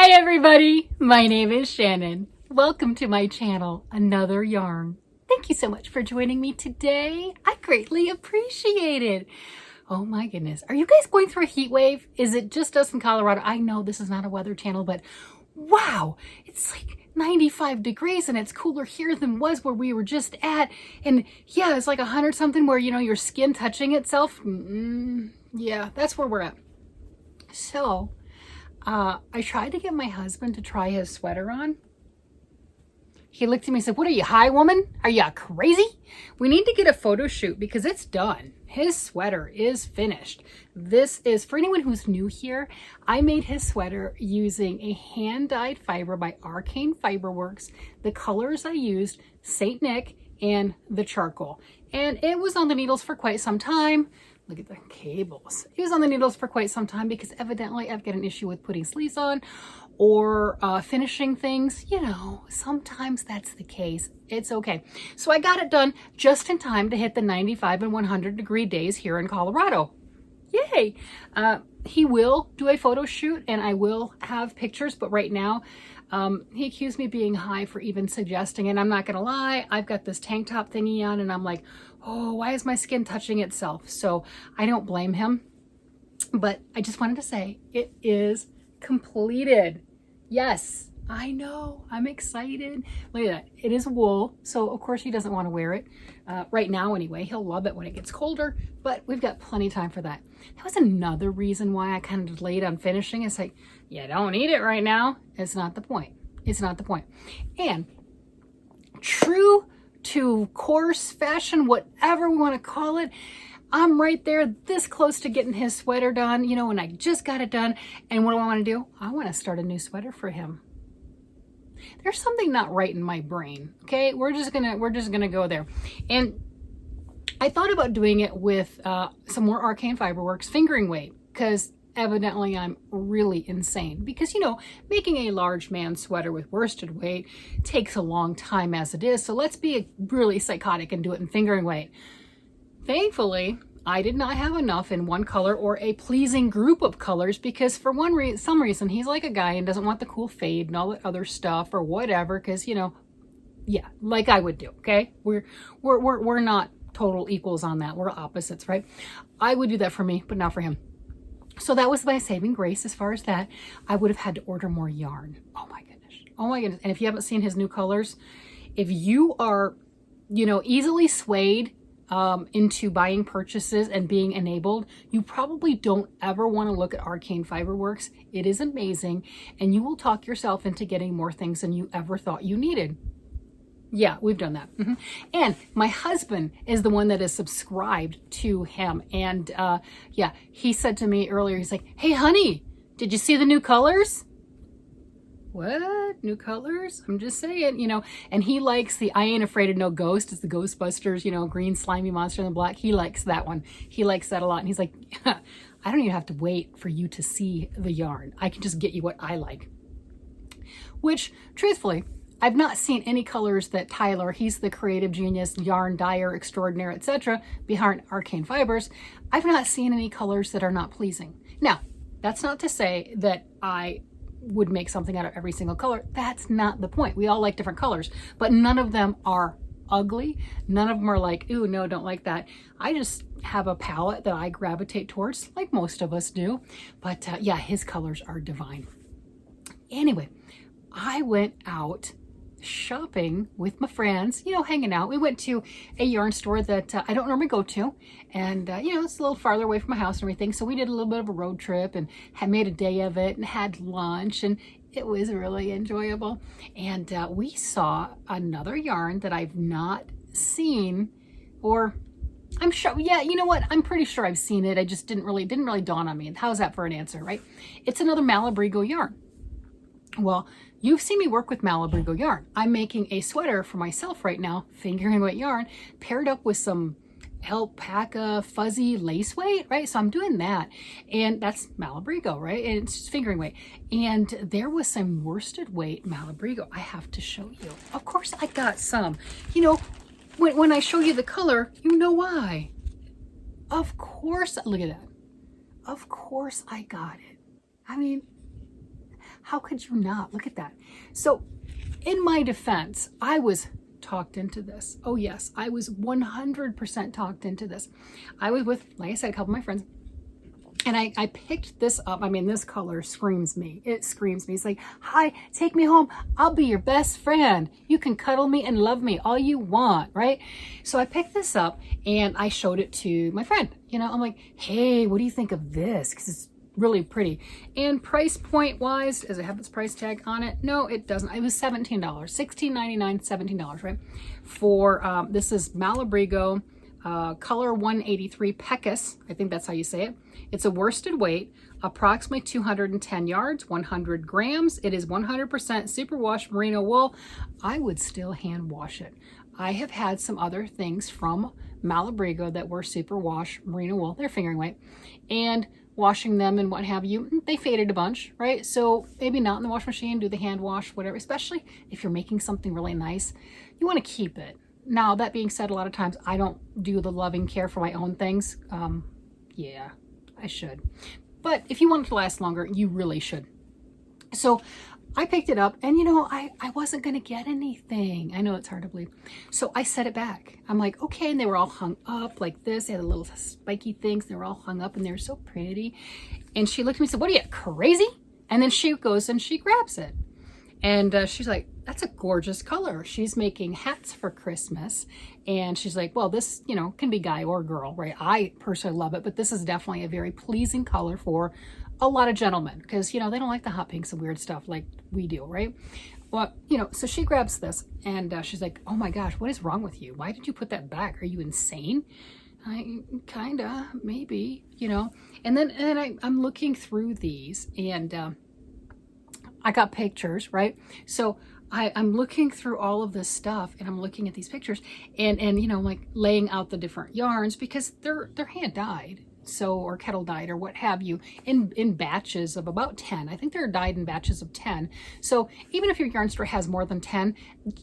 Hi everybody, my name is Shannon. Welcome to my channel, Another Yarn. Thank you so much for joining me today. I greatly appreciate it. Oh my goodness, are you guys going through a heat wave? Is it just us in Colorado? I know this is not a weather channel, but wow, it's like 95 degrees and it's cooler here than was where we were just at. And yeah, it's like 100 something where, you know, your skin touching itself. Yeah, that's where we're at. So, I tried to get my husband to try his sweater on. He looked at me and said, "What are you, high, woman? Are you crazy? We need to get a photo shoot because it's done. His sweater is finished." This is, for anyone who's new here, I made his sweater using a hand-dyed fiber by Arcane Fiberworks. The colors I used, Saint Nick and the charcoal. And it was on the needles for quite some time. Look at the cables. It was on the needles for quite some time because evidently I've got an issue with putting sleeves on or finishing things. You know, sometimes that's the case. It's okay. So I got it done just in time to hit the 95 and 100 degree days here in Colorado. Yay! He will do a photo shoot and I will have pictures, but right now he accused me of being high for even suggesting, and I'm not gonna lie, I've got this tank top thingy on and I'm like, oh, why is my skin touching itself? So I don't blame him, but I just wanted to say it is completed. Yes, I know, I'm excited. Look at that, it is wool, so of course he doesn't want to wear it right now anyway. He'll love it when it gets colder, but we've got plenty of time for that. That was another reason why I kind of delayed on finishing. It's like, you don't need it right now. It's not the point. It's not the point. And true to course, fashion, whatever we want to call it, I'm right there this close to getting his sweater done, you know, and I just got it done. And what do I want to do? I want to start a new sweater for him. There's something not right in my brain. Okay, we're just gonna go there. And I thought about doing it with some more Arcane Fiberworks fingering weight, because evidently I'm really insane. Because, you know, making a large man sweater with worsted weight takes a long time as it is. So let's be really psychotic and do it in fingering weight. Thankfully, I did not have enough in one color or a pleasing group of colors, because for some reason he's like a guy and doesn't want the cool fade and all that other stuff or whatever, because, you know, yeah, like I would do. Okay, we're not total equals on that. We're opposites, right? I would do that for me, but not for him. So that was my saving grace as far as that. I would have had to order more yarn. Oh my goodness. Oh my goodness. And if you haven't seen his new colors, if you are, you know, easily swayed into buying purchases and being enabled, you probably don't ever want to look at Arcane Fiberworks. It is amazing, and you will talk yourself into getting more things than you ever thought you needed. Yeah, we've done that. And my husband is the one that is subscribed to him. And yeah, he said to me earlier, he's like, "Hey honey, did you see the new colors?" What? New colors? I'm just saying, you know, and he likes the I Ain't Afraid of No Ghost. It's the Ghostbusters, you know, green slimy monster in the black. He likes that one. He likes that a lot. And he's like, I don't even have to wait for you to see the yarn. I can just get you what I like. Which, truthfully, I've not seen any colors that Tyler, he's the creative genius, yarn dyer extraordinaire, etc., behind Arcane Fibers. I've not seen any colors that are not pleasing. Now, that's not to say that I would make something out of every single color. That's not the point. We all like different colors, but none of them are ugly. None of them are like, ooh, no, don't like that. I just have a palette that I gravitate towards, like most of us do. But yeah, his colors are divine. Anyway, I went out shopping with my friends, you know, hanging out. We went to a yarn store that I don't normally go to, and you know, it's a little farther away from my house and everything, so we did a little bit of a road trip and had made a day of it and had lunch, and it was really enjoyable. And we saw another yarn that I've not seen, or I'm sure, yeah, you know what, I'm pretty sure I've seen it. I just didn't really dawn on me. How's that for an answer, right? It's another Malabrigo yarn. Well, you've seen me work with Malabrigo yarn. I'm making a sweater for myself right now, fingering weight yarn, paired up with some alpaca fuzzy lace weight, right? So I'm doing that, and that's Malabrigo, right? And it's just fingering weight. And there was some worsted weight Malabrigo. I have to show you. Of course I got some. You know, when I show you the color, you know why. Of course, look at that. Of course I got it. I mean, How could you not? Look at that. So in my defense, I was talked into this. Oh yes, I was 100% talked into this. I was with, like I said, a couple of my friends, and I picked this up. I mean, this color screams me. It screams me. It's like, hi, take me home. I'll be your best friend. You can cuddle me and love me all you want, right? So I picked this up and I showed it to my friend. You know, I'm like, hey, what do you think of this? Because it's really pretty. And price point wise, does it have its price tag on it? No, it doesn't. It was $17, $16.99, $17, right? For, this is Malabrigo, color 183 Pecos. I think that's how you say it. It's a worsted weight, approximately 210 yards, 100 grams. It is 100% superwash merino wool. I would still hand wash it. I have had some other things from Malabrigo that were superwash merino wool. They're fingering weight. And washing them and what have you, they faded a bunch, right? So maybe not in the wash machine, do the hand wash, whatever, especially if you're making something really nice, you want to keep it. Now, that being said, a lot of times I don't do the loving care for my own things. Yeah, I should. But if you want it to last longer, you really should. So I picked it up and, you know, I wasn't going to get anything. I know it's hard to believe. So I set it back. I'm like, okay. And they were all hung up like this. They had the little spiky things. They were all hung up and they were so pretty. And she looked at me and said, what are you, crazy? And then she goes and she grabs it. And she's like, that's a gorgeous color. She's making hats for Christmas. And she's like, well, this, you know, can be guy or girl, right? I personally love it, but this is definitely a very pleasing color for a lot of gentlemen because, you know, they don't like the hot pinks and weird stuff like we do, right? Well, you know, so she grabs this and she's like, oh my gosh, what is wrong with you? Why did you put that back? Are you insane? Kinda, maybe, you know. And then I'm looking through these and I got pictures, right? So I'm looking through all of this stuff and I'm looking at these pictures and you know, like laying out the different yarns because they're hand dyed. So, or kettle dyed or what have you in batches of about 10. I think they're dyed in batches of 10. So even if your yarn store has more than 10,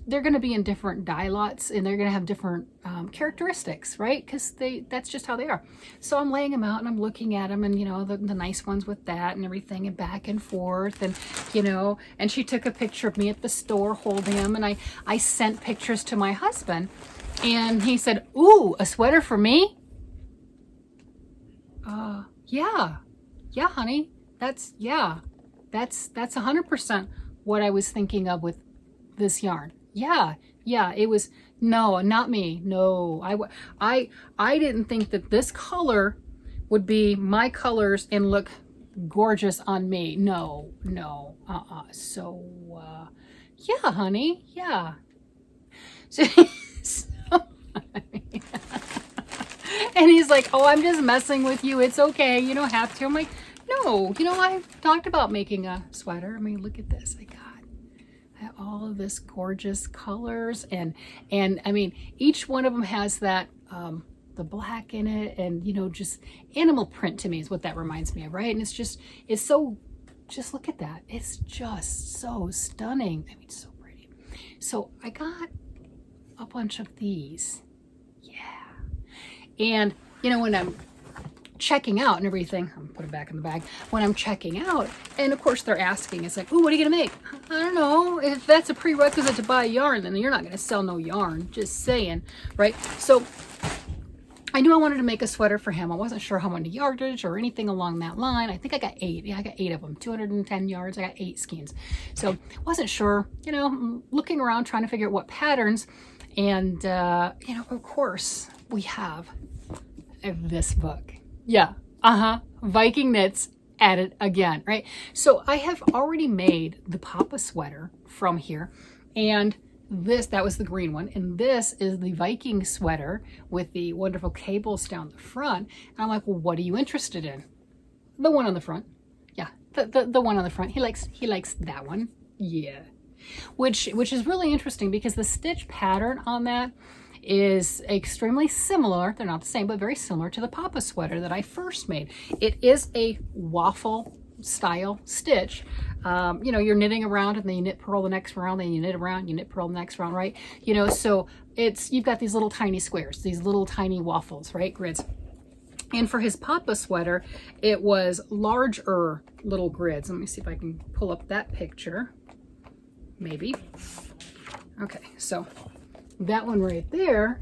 they're going to be in different dye lots and they're going to have different characteristics, right? Because that's just how they are. So I'm laying them out and I'm looking at them and, you know, the nice ones with that and everything and back and forth and, you know, and she took a picture of me at the store holding them and I sent pictures to my husband and he said, ooh, a sweater for me? Yeah, honey, that's 100% what I was thinking of with this yarn. Yeah, it was, no, not me. No, I didn't think that this color would be my colors and look gorgeous on me. No, so, yeah, honey, yeah. So, and he's like, oh, I'm just messing with you. It's okay. You don't have to. I'm like, no, you know, I've talked about making a sweater. I mean, look at this. I got all of this gorgeous colors. And I mean, each one of them has that, the black in it and, you know, just animal print to me is what that reminds me of. Right. And it's so, just look at that. It's just so stunning. I mean, it's so pretty. So I got a bunch of these. And, you know, when I'm checking out and everything, I'm gonna put it back in the bag. When I'm checking out, and of course they're asking, it's like, ooh, what are you gonna make? I don't know. If that's a prerequisite to buy yarn, then you're not gonna sell no yarn. Just saying, right? So I knew I wanted to make a sweater for him. I wasn't sure how many yardage or anything along that line. I think I got 8. Yeah, I got 8 of them. 210 yards. I got 8 skeins. So wasn't sure, you know, looking around trying to figure out what patterns. And, you know, of course, we have this book. Yeah, Viking Knits at it again, right? So I have already made the Papa sweater from here. And that was the green one. And this is the Viking sweater with the wonderful cables down the front. And I'm like, well, what are you interested in? The one on the front. Yeah, the one on the front. He likes that one. Yeah. Which is really interesting because the stitch pattern on that is extremely similar. They're not the same, but very similar to the Papa sweater that I first made. It is a waffle style stitch. You know, you're knitting around and then you knit purl the next round, then you knit around, you knit purl the next round, right? You know, so you've got these little tiny squares, these little tiny waffles, right? Grids. And for his Papa sweater, it was larger little grids. Let me see if I can pull up that picture. Maybe. Okay, so that one right there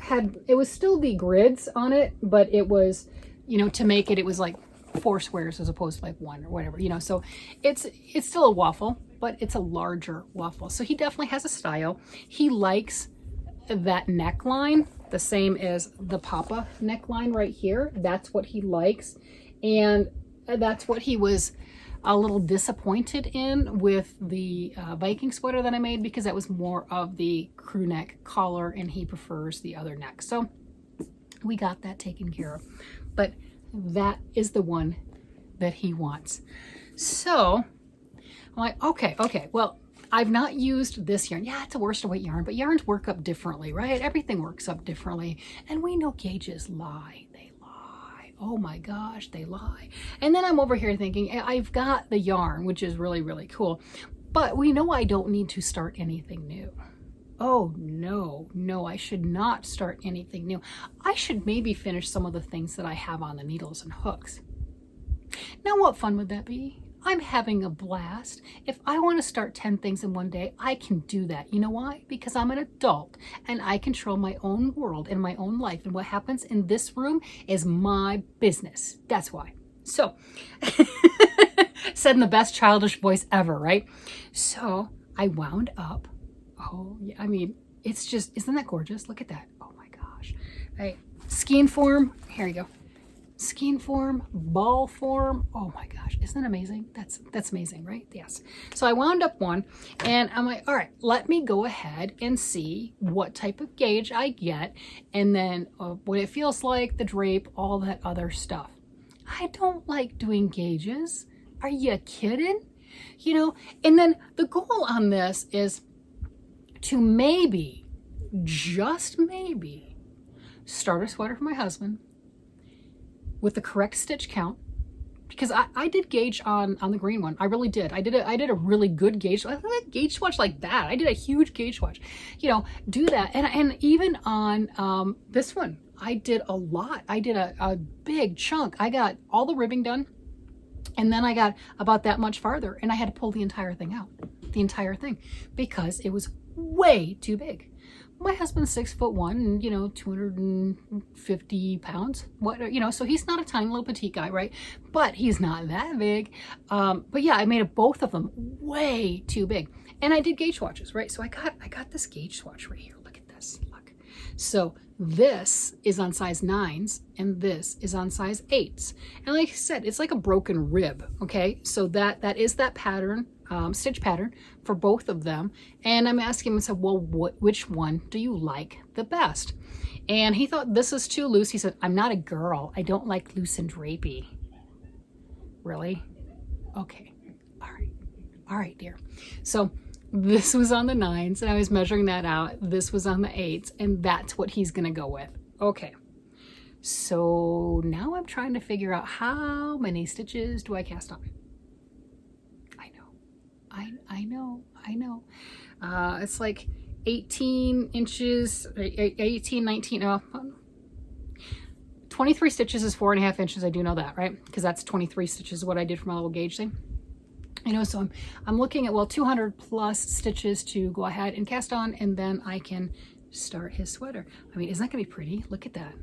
it was still the grids on it, but it was, you know, to make it, it was like 4 squares as opposed to like 1 or whatever, you know. So it's still a waffle, but it's a larger waffle. So he definitely has a style. He likes that neckline, the same as the Papa neckline right here. That's what he likes. And that's what he was a little disappointed in with the Viking sweater that I made, because that was more of the crew neck collar and he prefers the other neck. So we got that taken care of. But that is the one that he wants. So I'm like, okay, well, I've not used this yarn. Yeah, it's a worsted weight yarn, but yarns work up differently, right? Everything works up differently. And we know gauges lie. They lie. Oh my gosh, they lie. And then I'm over here thinking, I've got the yarn, which is really, really cool. But we know I don't need to start anything new. Oh no, I should not start anything new. I should maybe finish some of the things that I have on the needles and hooks. Now, what fun would that be? I'm having a blast. If I want to start 10 things in one day, I can do that. You know why? Because I'm an adult and I control my own world and my own life. And what happens in this room is my business. That's why. So, said in the best childish voice ever, right? So I wound up. Oh, yeah. I mean, it's just, isn't that gorgeous? Look at that. Oh my gosh. Right. Skein form. Here you go. Skein form, ball form. Oh my gosh, isn't that amazing? That's amazing, right? Yes. So I wound up one and I'm like, all right, let me go ahead and see what type of gauge I get, and then what it feels like, the drape, all that other stuff. I don't like doing gauges. Are you kidding? You know, and then the goal on this is to maybe, just maybe, start a sweater for my husband with the correct stitch count, because I did gauge on the green one. I really did. I did a really good gauge. I did a gauge swatch like that. I did a huge gauge swatch. You know, do that. And even on this one, I did a lot. I did a big chunk. I got all the ribbing done, and then I got about that much farther, and I had to pull the entire thing out, the entire thing, because it was way too big. My husband's 6'1" and, you know, 250 pounds. What, you know, so he's not a tiny little petite guy, right? But he's not that big. But yeah, I made both of them way too big. And I did gauge swatches, right? So I got this gauge swatch right here. Look at this. Look. So this is on size 9s and this is on size 8s. And like I said, it's like a broken rib, okay? So that is that pattern. Stitch pattern for both of them, and I'm asking him, I said, well, which one do you like the best? And he thought this is too loose. He said, I'm not a girl. I don't like loose and drapey. Really? Okay. All right, dear. So this was on the 9s, and I was measuring that out. This was on the 8s, and that's what he's gonna go with. Okay. So now I'm trying to figure out how many stitches do I cast on. I know. It's like 18 inches, 18, 19, 23 stitches is 4.5 inches. I do know that, right? Because that's 23 stitches, what I did for my little gauge thing. You know, so I'm looking at, well, 200 plus stitches to go ahead and cast on, and then I can start his sweater. I mean, isn't that gonna be pretty? Look at that.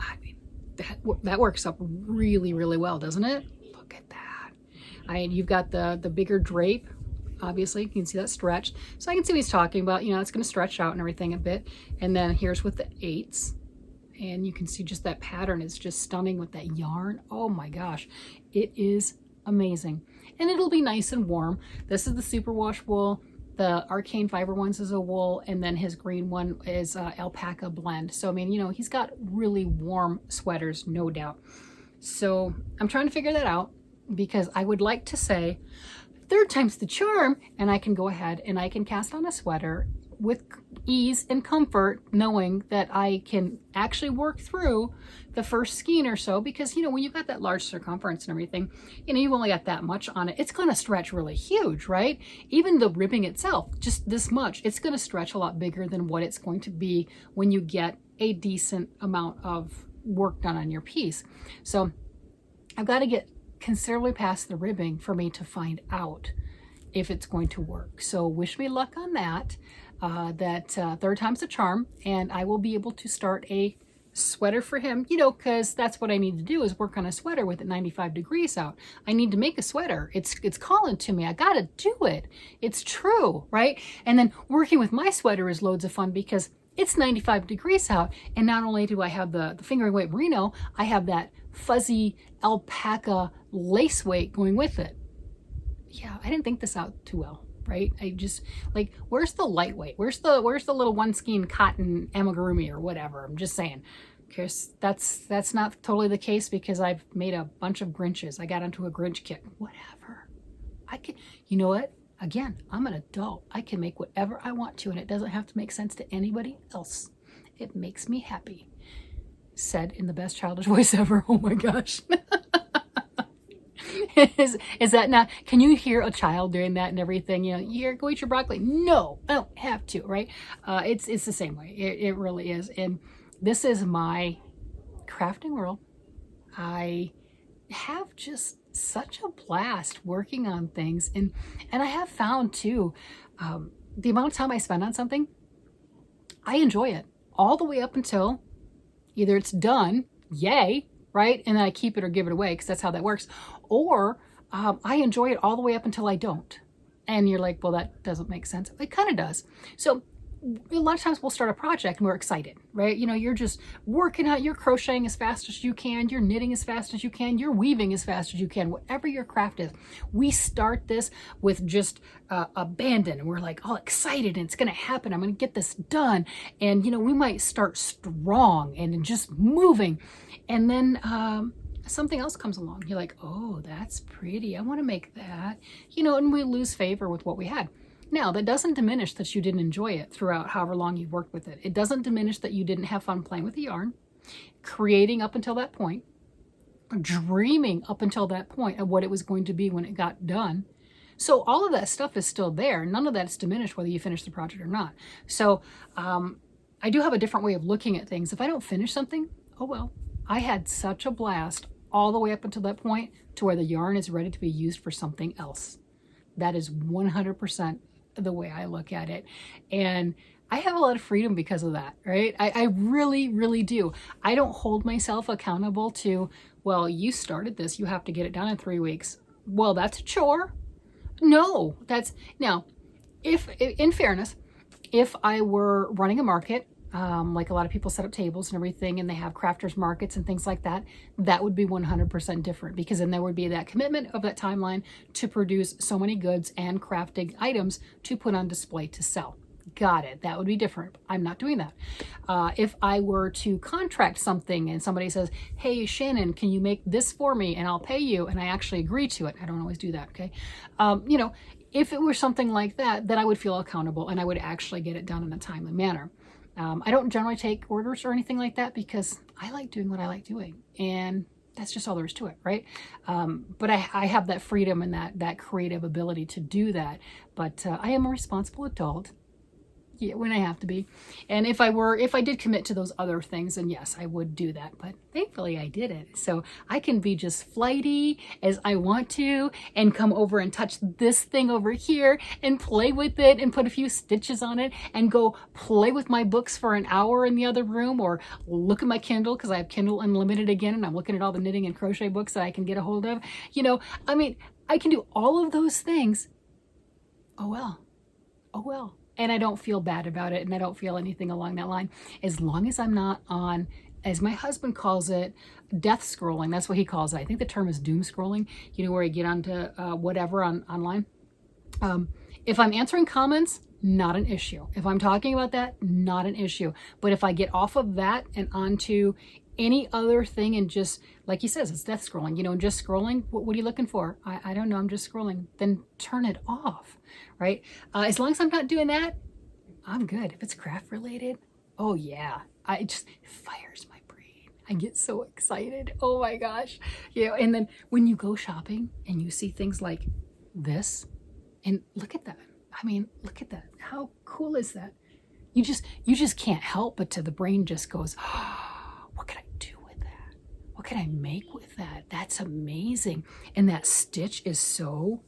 I mean, that works up really, really well, doesn't it? Look at that. You've got the bigger drape. Obviously, you can see that stretch. So I can see what he's talking about. You know, it's going to stretch out and everything a bit. And then here's with the 8s. And you can see just that pattern is just stunning with that yarn. Oh my gosh. It is amazing. And it'll be nice and warm. This is the superwash wool. The Arcane Fiber ones is a wool. And then his green one is alpaca blend. So, I mean, you know, he's got really warm sweaters, no doubt. So I'm trying to figure that out, because I would like to say, third time's the charm, and I can go ahead and I can cast on a sweater with ease and comfort, knowing that I can actually work through the first skein or so, because, you know, when you've got that large circumference and everything, you know, you've only got that much on it. It's going to stretch really huge, right? Even the ribbing itself, just this much, it's going to stretch a lot bigger than what it's going to be when you get a decent amount of work done on your piece. So I've got to get considerably past the ribbing for me to find out if it's going to work. So wish me luck on that. Third time's a charm, and I will be able to start a sweater for him, you know, because that's what I need to do, is work on a sweater with it 95 degrees out. I need to make a sweater. It's calling to me. I gotta do it. It's true, right? And then working with my sweater is loads of fun because it's 95 degrees out, and not only do I have the fingering weight merino, I have that fuzzy alpaca lace weight going with it. Yeah, I didn't think this out too well, right? I just, like, where's the lightweight? Where's the little one skein cotton amigurumi or whatever? I'm just saying, because that's not totally the case, because I've made a bunch of Grinches. I got into a Grinch kit. Whatever. I can, you know what? Again, I'm an adult. I can make whatever I want to, and it doesn't have to make sense to anybody else. It makes me happy. Said in the best childish voice ever. Oh my gosh. Is that not, can you hear a child doing that and everything? You know, you hear, go eat your broccoli. No, I don't have to, right? It's the same way. It really is. And this is my crafting world. I have just such a blast working on things. And I have found too, the amount of time I spend on something, I enjoy it all the way up until either it's done, yay, right? And then I keep it or give it away, because that's how that works. Or I enjoy it all the way up until I don't. And you're like, well, that doesn't make sense. It kind of does. So a lot of times we'll start a project and we're excited, right? You know, you're just working out, you're crocheting as fast as you can, you're knitting as fast as you can, you're weaving as fast as you can, whatever your craft is. We start this with just abandon, and we're like all excited, and it's going to happen. I'm going to get this done. And, you know, we might start strong and just moving. And then something else comes along. You're like, oh, that's pretty. I want to make that, you know, and we lose favor with what we had. Now, that doesn't diminish that you didn't enjoy it throughout however long you've worked with it. It doesn't diminish that you didn't have fun playing with the yarn, creating up until that point, dreaming up until that point of what it was going to be when it got done. So all of that stuff is still there. None of that's diminished whether you finish the project or not. So I do have a different way of looking at things. If I don't finish something, oh well. I had such a blast all the way up until that point to where the yarn is ready to be used for something else. That is 100% the way I look at it. And I have a lot of freedom because of that, right? I really, really do. I don't hold myself accountable to, well, you started this, you have to get it done in 3 weeks. Well, that's a chore. No, that's, now, if, in fairness, if I were running a market, like a lot of people set up tables and everything, and they have crafters markets and things like that, that would be 100% different, because then there would be that commitment of that timeline to produce so many goods and crafting items to put on display to sell. Got it. That would be different. I'm not doing that. If I were to contract something and somebody says, hey, Shannon, can you make this for me and I'll pay you, and I actually agree to it. I don't always do that. Okay. You know, if it were something like that, then I would feel accountable and I would actually get it done in a timely manner. I don't generally take orders or anything like that, because I like doing what I like doing, and that's just all there is to it, right? But I have that freedom and that creative ability to do that. But I am a responsible adult. Yeah, when I have to be. And if I did commit to those other things, then yes, I would do that. But thankfully I did it. So I can be just flighty as I want to, and come over and touch this thing over here and play with it and put a few stitches on it and go play with my books for an hour in the other room, or look at my Kindle, because I have Kindle Unlimited again, and I'm looking at all the knitting and crochet books that I can get a hold of. You know, I mean, I can do all of those things. Oh well. Oh well. And I don't feel bad about it, and I don't feel anything along that line, as long as I'm not on, as my husband calls it, death scrolling. That's what he calls it. I think the term is doom scrolling, you know, where you get onto whatever online. If I'm answering comments, not an issue. If I'm talking about that, not an issue. But if I get off of that and onto any other thing, and just, like he says, it's death scrolling, you know, just scrolling, what are you looking for? I don't know, I'm just scrolling. Then turn it off, right? As long as I'm not doing that, I'm good. If it's craft related, oh yeah, it fires my brain. I get so excited. Oh my gosh. You know, and then when you go shopping and you see things like this, and look at that. I mean, look at that. How cool is that? You just can't help but the brain just goes, oh, what can I do with can I make with that? That's amazing. And that stitch is so,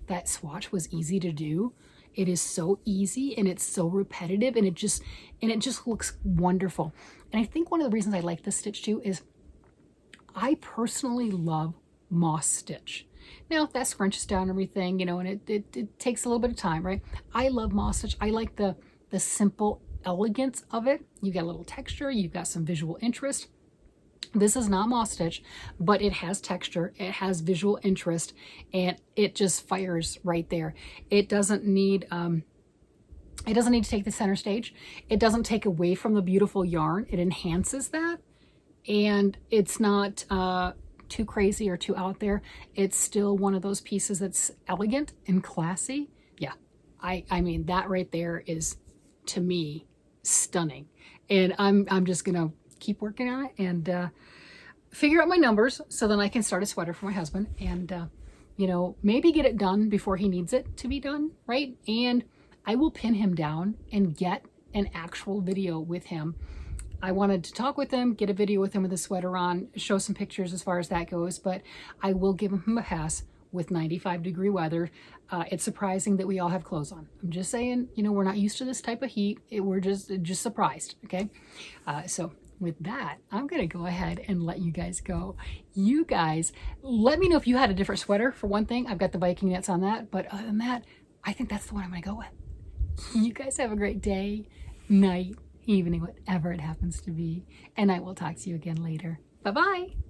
that swatch was easy to do. It is so easy and it's so repetitive, and it just looks wonderful. And I think one of the reasons I like this stitch too is I personally love moss stitch. Now that scrunches down everything, you know, and it takes a little bit of time, right? I love moss stitch. I like the simple elegance of it. You got a little texture, you've got some visual interest. This is not moss stitch, but it has texture, it has visual interest, and it just fires right there. It doesn't need to take the center stage. It doesn't take away from the beautiful yarn. It enhances that, and it's not too crazy or too out there. It's still one of those pieces that's elegant and classy. Yeah, I mean, that right there is, to me, stunning. And I'm just gonna keep working on it and figure out my numbers so then I can start a sweater for my husband, and you know, maybe get it done before he needs it to be done, right? And I will pin him down and get an actual video with him. I wanted to talk with him, get a video with him with a sweater on, show some pictures as far as that goes, but I will give him a pass with 95-degree weather. It's surprising that we all have clothes on. I'm just saying, you know, we're not used to this type of heat. We're just surprised, okay? So with that, I'm gonna go ahead and let you guys go. You guys, let me know if you had a different sweater, for one thing. I've got the Viking knits on that, but other than that, I think that's the one I'm gonna go with. You guys have a great day, night, evening, whatever it happens to be, and I will talk to you again later. Bye-bye.